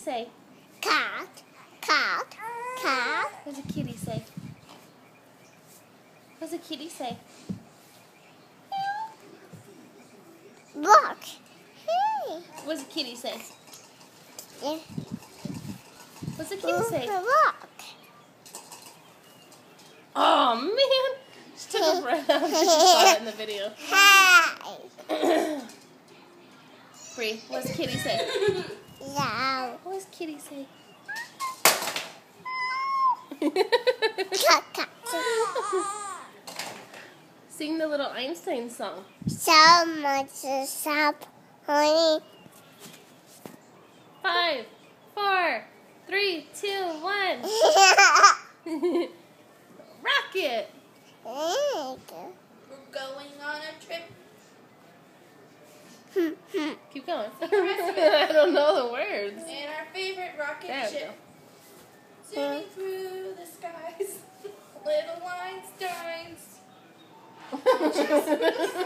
say? Cat, cat, cat. What does a kitty say? What does a kitty say? Rock. What does a kitty say? Yeah. What's a kitty say? Rock. Oh man! She took her breath out because she saw it in the video. Hi. Bree, what does kitty say? No. What does kitty say? Cat, cat. Sing the Little Einsteins song. So much sap, honey. 5, 4, 3, 2, 1. Rocket! We're going on a trip. Keep going. I don't know the words. In our favorite rocket There we ship. Zooming through the skies. Little Einsteins. go.